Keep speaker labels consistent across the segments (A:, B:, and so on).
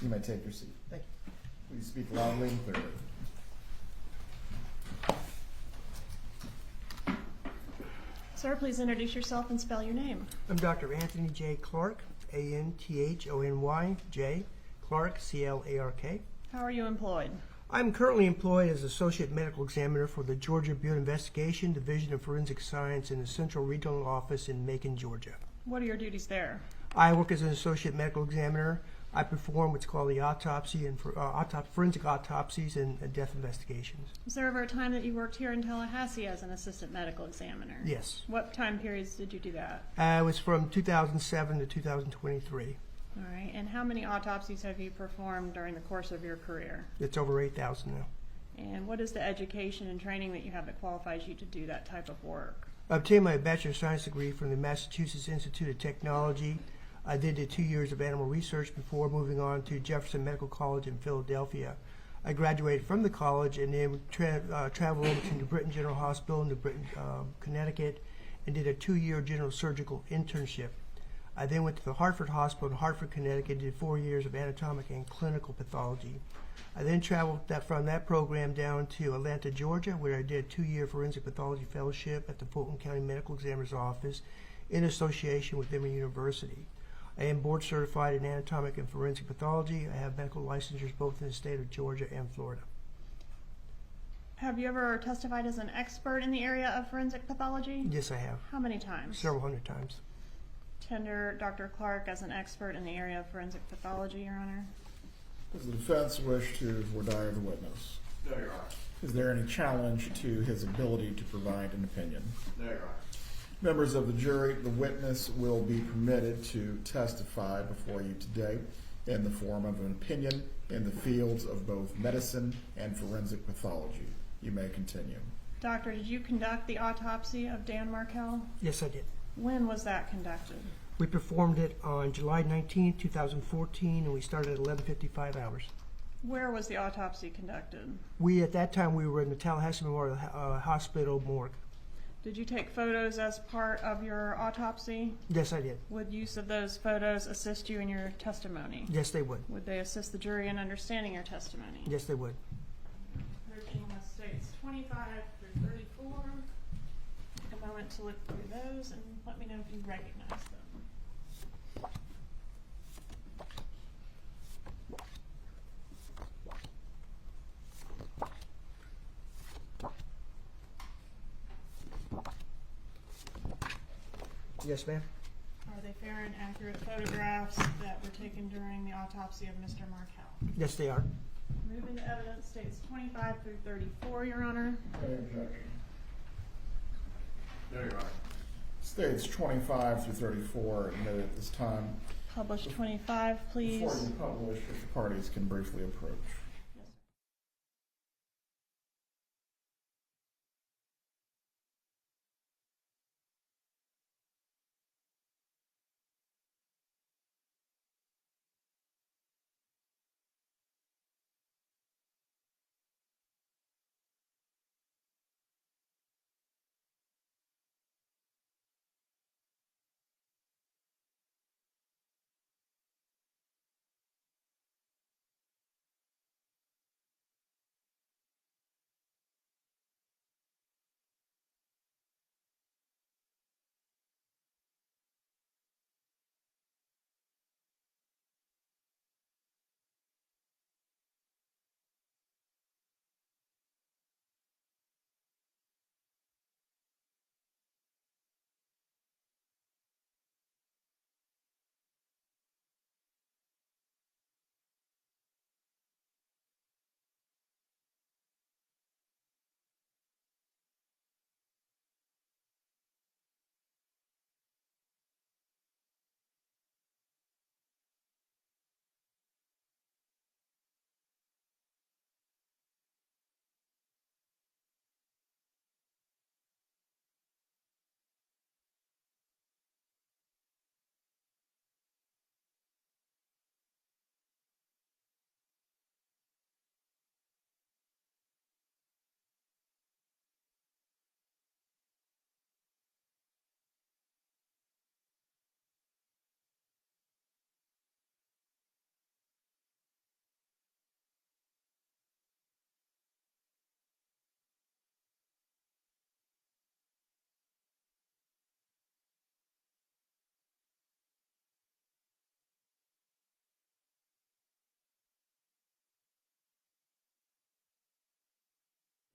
A: You may take your seat.
B: Thank you.
A: Please speak loudly and clearly.
C: Sir, please introduce yourself and spell your name.
B: I'm Dr. Anthony J. Clark, A-N-T-H-O-N-Y, J. Clark, C-L-A-R-K.
C: How are you employed?
B: I'm currently employed as Associate Medical Examiner for the Georgia Bureau of Investigation, Division of Forensic Science in the Central Regional Office in Macon, Georgia.
C: What are your duties there?
B: I work as an Associate Medical Examiner. I perform what's called the autopsy and forensic autopsies and death investigations.
C: Was there ever a time that you worked here in Tallahassee as an assistant medical examiner?
B: Yes.
C: What time periods did you do that?
B: It was from 2007 to 2023.
C: All right. And how many autopsies have you performed during the course of your career?
B: It's over 8,000 now.
C: And what is the education and training that you have that qualifies you to do that type of work?
B: I obtained my Bachelor of Science degree from the Massachusetts Institute of Technology. I did 2 years of animal research before moving on to Jefferson Medical College in Philadelphia. I graduated from the college and then traveled over to Britain General Hospital in Britain, Connecticut, and did a 2-year general surgical internship. I then went to the Hartford Hospital in Hartford, Connecticut, and did 4 years of anatomic and clinical pathology. I then traveled from that program down to Atlanta, Georgia, where I did a 2-year forensic pathology fellowship at the Fulton County Medical Examiner's Office in association with Emory University. I am board certified in anatomic and forensic pathology. I have medical licensures both in the state of Georgia and Florida.
C: Have you ever testified as an expert in the area of forensic pathology?
B: Yes, I have.
C: How many times?
B: Several hundred times.
C: Tender Dr. Clark as an expert in the area of forensic pathology, Your Honor.
A: Does the defense wish to voir dire the witness?
D: No, Your Honor.
A: Is there any challenge to his ability to provide an opinion?
D: No, Your Honor.
A: Members of the jury, the witness will be permitted to testify before you today in the form of an opinion in the fields of both medicine and forensic pathology. You may continue.
C: Doctor, did you conduct the autopsy of Dan Markell?
B: Yes, I did.
C: When was that conducted?
B: We performed it on July 19, 2014, and we started at 11:55 hours.
C: Where was the autopsy conducted?
B: At that time, we were in the Tallahassee Memorial Hospital morgue.
C: Did you take photos as part of your autopsy?
B: Yes, I did.
C: Would use of those photos assist you in your testimony?
B: Yes, they would.
C: Would they assist the jury in understanding your testimony?
B: Yes, they would.
C: Virginia states 25 through 34. Take a moment to look through those and let me know if you recognize them.
B: Yes, ma'am.
C: Are they fair and accurate photographs that were taken during the autopsy of Mr. Markell?
B: Yes, they are.
C: Moving to evidence states 25 through 34, Your Honor.
A: Any objection?
D: No, Your Honor.
A: States 25 through 34 admitted at this time.
C: Publish 25, please.
A: Before you publish, if the parties can briefly approach.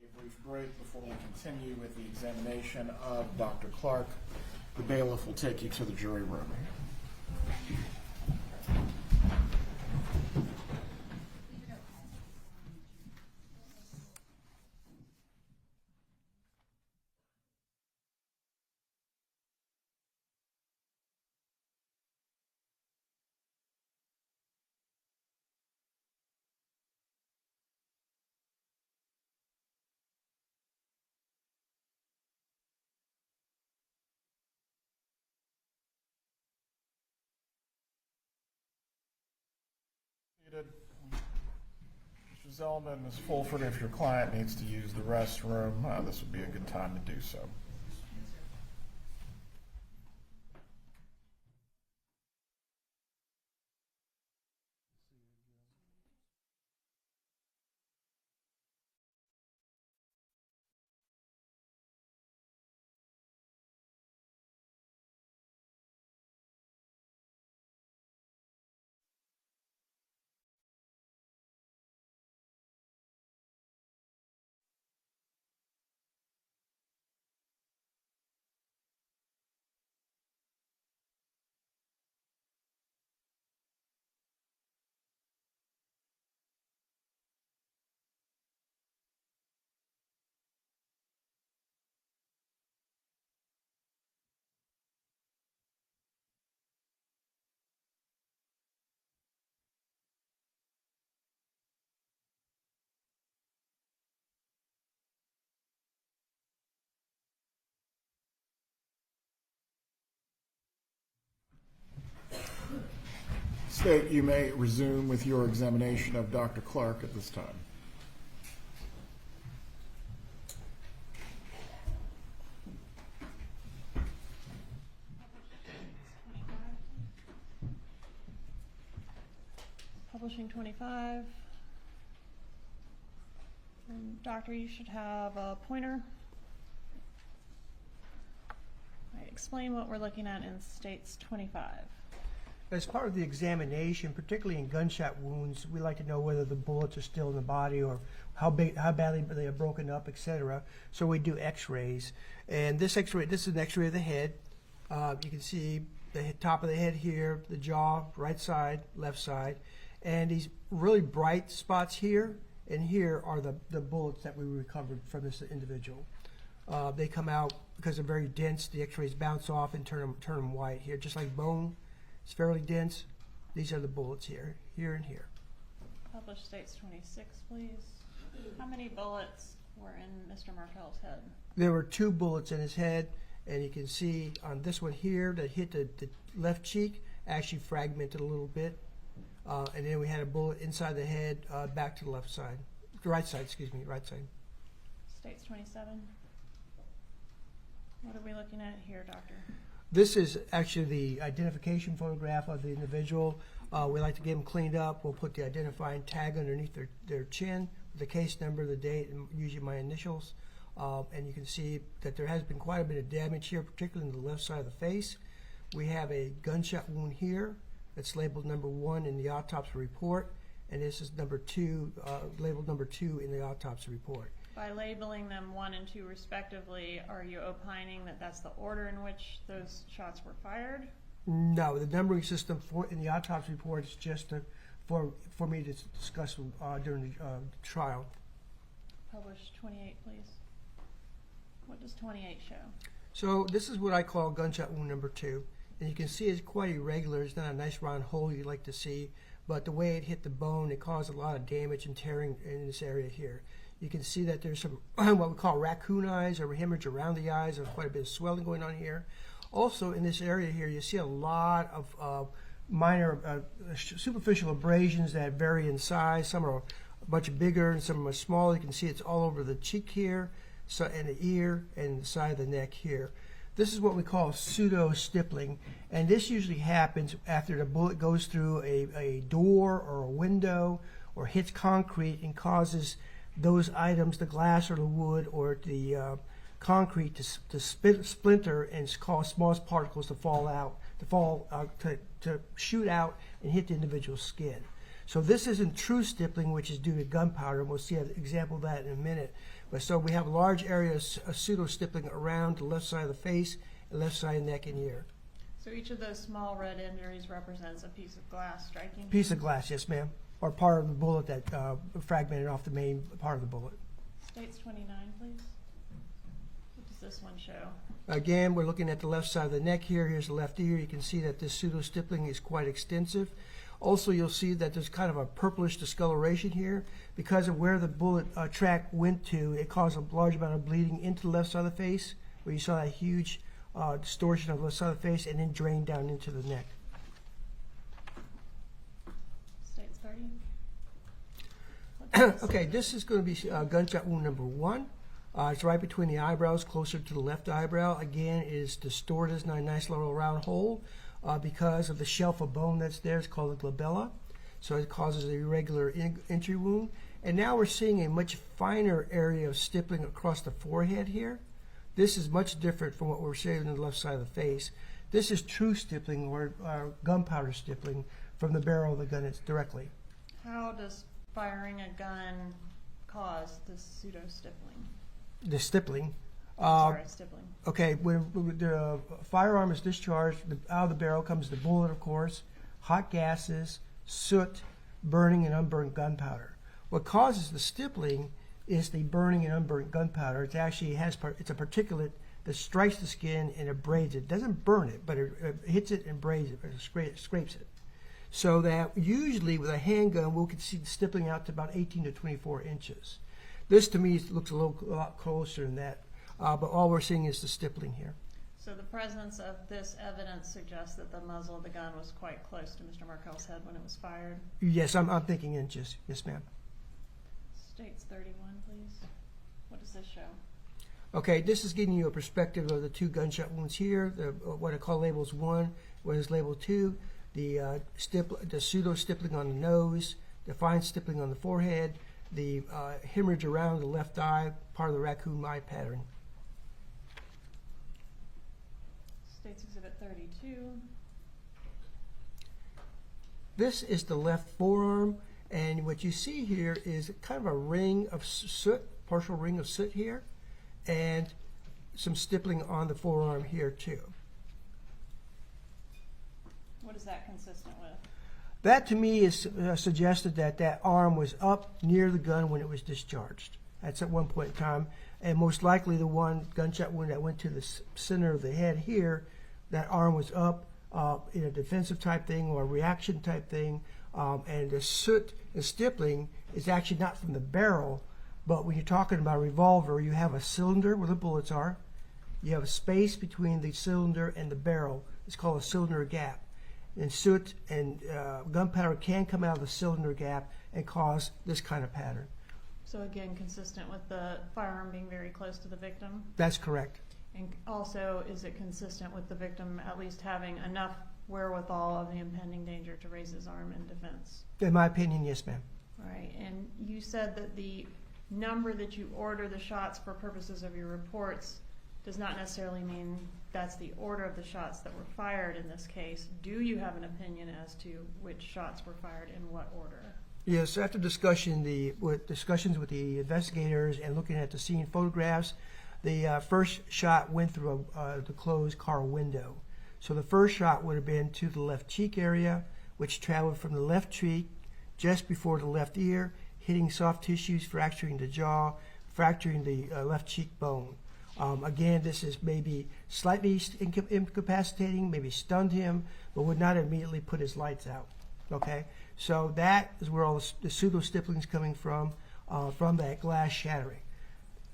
A: A brief break before we continue with the examination of Dr. Clark. The bailiff will take you to the jury room. Seated. Mr. Zellman, Ms. Fulford, if your client needs to use the restroom, this would be a good time to do so. State, you may resume with your examination of Dr. Clark at this time.
C: Publishing 25. Doctor, you should have a pointer. All right, explain what we're looking at in states 25.
B: As part of the examination, particularly in gunshot wounds, we like to know whether the bullets are still in the body or how badly they are broken up, etc. So we do X-rays, and this X-ray, this is an X-ray of the head. You can see the top of the head here, the jaw, right side, left side, and these really bright spots here and here are the bullets that we recovered from this individual. They come out because they're very dense. The X-rays bounce off and turn them white here, just like bone. It's fairly dense. These are the bullets here, here and here.
C: Publish states 26, please. How many bullets were in Mr. Markel's head?
B: There were 2 bullets in his head, and you can see on this one here that hit the left cheek, actually fragmented a little bit. And then we had a bullet inside the head, back to the left side. The right side, excuse me, right side.
C: States 27. What are we looking at here, doctor?
B: This is actually the identification photograph of the individual. We like to get them cleaned up. We'll put the identifying tag underneath their chin, the case number, the date, and usually my initials. And you can see that there has been quite a bit of damage here, particularly in the left side of the face. We have a gunshot wound here that's labeled number 1 in the autopsy report, and this is number 2, labeled number 2 in the autopsy report.
C: By labeling them 1 and 2 respectively, are you opining that that's the order in which those shots were fired?
B: No, the numbering system in the autopsy report is just for me to discuss during the trial.
C: Publish 28, please. What does 28 show?
B: So this is what I call gunshot wound number 2. And you can see it's quite irregular. It's not a nice round hole you'd like to see, but the way it hit the bone, it caused a lot of damage and tearing in this area here. You can see that there's some what we call raccoon eyes or hemorrhage around the eyes. There's quite a bit of swelling going on here. Also in this area here, you see a lot of minor superficial abrasions that vary in size. Some are a bunch bigger and some are smaller. You can see it's all over the cheek here, so, and the ear and the side of the neck here. This is what we call pseudo-stippling, and this usually happens after the bullet goes through a door or a window or hits concrete and causes those items, the glass or the wood or the concrete, to splinter and cause small particles to fall out, to shoot out and hit the individual's skin. So this isn't true stippling, which is due to gunpowder, and we'll see an example of that in a minute. But so we have large areas of pseudo-stippling around the left side of the face, and left side of the neck and ear.
C: So each of those small red injuries represents a piece of glass striking?
B: Piece of glass, yes ma'am, or part of the bullet that fragmented off the main part of the bullet.
C: States 29, please. What does this one show?
B: Again, we're looking at the left side of the neck here. Here's the left ear. You can see that this pseudo-stippling is quite extensive. Also, you'll see that there's kind of a purplish discoloration here. Because of where the bullet track went to, it caused a large amount of bleeding into the left side of the face, where you saw that huge distortion of the left side of the face, and then drain down into the neck.
C: States 30.
B: Okay, this is going to be gunshot wound number 1. It's right between the eyebrows, closer to the left eyebrow. Again, it is distorted. It's not a nice little round hole because of the shelf of bone that's there. It's called a glabella. So it causes an irregular entry wound. And now we're seeing a much finer area of stippling across the forehead here. This is much different from what we're seeing on the left side of the face. This is true stippling or gunpowder stippling from the barrel of the gun directly.
C: How does firing a gun cause this pseudo-stippling?
B: The stippling.
C: Stippling.
B: Okay, when the firearm is discharged, out of the barrel comes the bullet, of course, hot gases, soot, burning and unburned gunpowder. What causes the stippling is the burning and unburned gunpowder. It actually it's a particulate that strikes the skin and abrades it. It doesn't burn it, but it hits it and abrades it, or scrapes it. So that usually with a handgun, we'll see the stippling out to about 18 to 24 inches. This to me looks a lot closer than that, but all we're seeing is the stippling here.
C: So the presence of this evidence suggests that the muzzle of the gun was quite close to Mr. Markel's head when it was fired.
B: Yes, I'm thinking inches. Yes, ma'am.
C: States 31, please. What does this show?
B: Okay, this is giving you a perspective of the 2 gunshot wounds here. What I call labels 1, what is label 2, the pseudo-stippling on the nose, the fine stippling on the forehead, the hemorrhage around the left eye, part of the raccoon eye pattern.
C: States Exhibit 32.
B: This is the left forearm, and what you see here is kind of a ring of soot, partial ring of soot here, and some stippling on the forearm here too.
C: What is that consistent with?
B: That to me is suggested that that arm was up near the gun when it was discharged. That's at one point in time, and most likely the one gunshot wound that went to the center of the head here, that arm was up in a defensive type thing or a reaction type thing, and the soot and stippling is actually not from the barrel, but when you're talking about a revolver, you have a cylinder where the bullets are, you have a space between the cylinder and the barrel. It's called a cylinder gap. And soot and gunpowder can come out of the cylinder gap and cause this kind of pattern.
C: So again, consistent with the firearm being very close to the victim?
B: That's correct.
C: And also, is it consistent with the victim at least having enough wherewithal of the impending danger to raise his arm in defense?
B: In my opinion, yes, ma'am.
C: Right, and you said that the number that you order the shots for purposes of your reports does not necessarily mean that's the order of the shots that were fired in this case. Do you have an opinion as to which shots were fired in what order?
B: Yes, after discussions with the investigators and looking at the scene photographs, the first shot went through the closed car window. So the first shot would have been to the left cheek area, which traveled from the left cheek just before the left ear, hitting soft tissues, fracturing the jaw, fracturing the left cheekbone. Again, this is maybe slightly incapacitating, maybe stunned him, but would not immediately put his lights out. Okay, so that is where all the pseudo-stippling is coming from that glass shattering.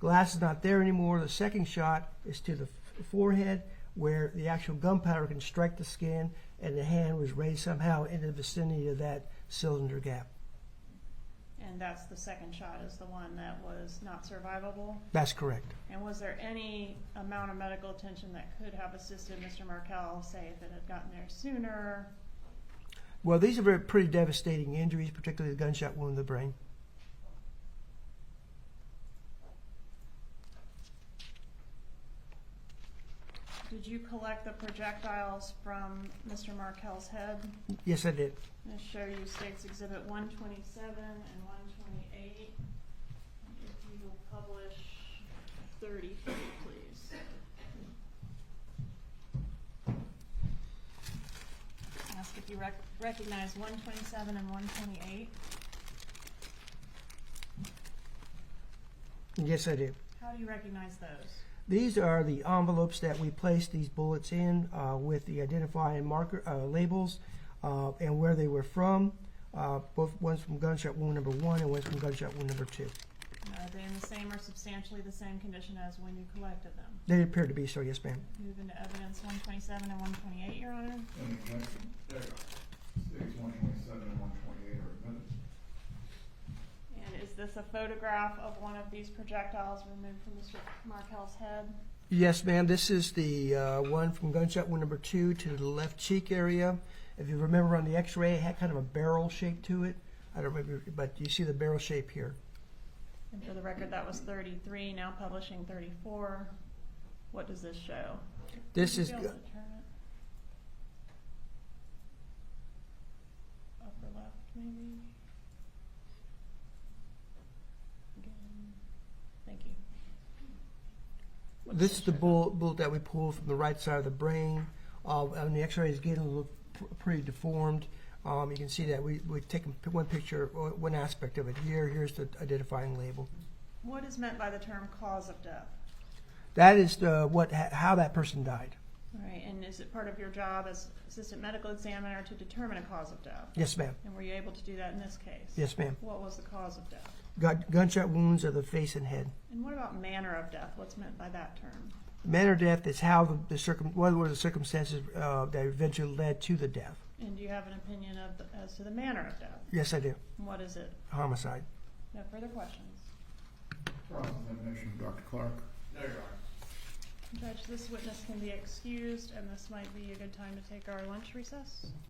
B: Glass is not there anymore. The second shot is to the forehead, where the actual gunpowder can strike the skin, and the hand was raised somehow into the vicinity of that cylinder gap.
C: And that's the second shot is the one that was not survivable?
B: That's correct.
C: And was there any amount of medical attention that could have assisted Mr. Markel, say, if it had gotten there sooner?
B: Well, these are pretty devastating injuries, particularly the gunshot wound in the brain.
C: Did you collect the projectiles from Mr. Markel's head?
B: Yes, I did.
C: I'm going to show you State's Exhibit 127 and 128. If you will publish 30 feet, please. Ask if you recognize 127 and 128.
B: Yes, I do.
C: How do you recognize those?
B: These are the envelopes that we placed these bullets in with the identifying marker labels and where they were from. Both one's from gunshot wound number 1 and one's from gunshot wound number 2.
C: Are they in the same or substantially the same condition as when you collected them?
B: They appear to be so, yes, ma'am.
C: Move into evidence 127 and 128, Your Honor.
A: Any objection? There you go. States 127 and 128 are admitted.
C: And is this a photograph of one of these projectiles removed from Mr. Markel's head?
B: Yes, ma'am. This is the one from gunshot wound number 2 to the left cheek area. If you remember on the x-ray, it had kind of a barrel shape to it. I don't remember, but you see the barrel shape here.
C: And for the record, that was 33, now publishing 34. What does this show?
B: This
C: Would
B: is
C: you be able to turn it? Upper left, maybe? Again. Thank you. What's
B: this is the
C: show?
B: bullet that we pulled from the right side of the brain. On the x-ray, it's getting a little pretty deformed. You can see that we've taken one picture, one aspect of it here. Here's the identifying label.
C: What is meant by the term cause of death?
B: That is how that person died.
C: All right, and is it part of your job as assistant medical examiner to determine a cause of death?
B: Yes, ma'am.
C: And were you able to do that in this case?
B: What
C: What was the cause of death?
B: Gunshot wounds of the face and head.
C: And what about manner of death? What's meant by that term?
B: Manner of death is how what were the circumstances that eventually led to the death.
C: And do you have an opinion as to the manner of death?
B: Yes, I do.
C: What is it?
B: Homicide.
C: No further questions.
A: Cross-examination of Dr. Clark.
D: No, Your Honor.
C: Judge, this witness can be excused, and this might be a good time to take our lunch recess.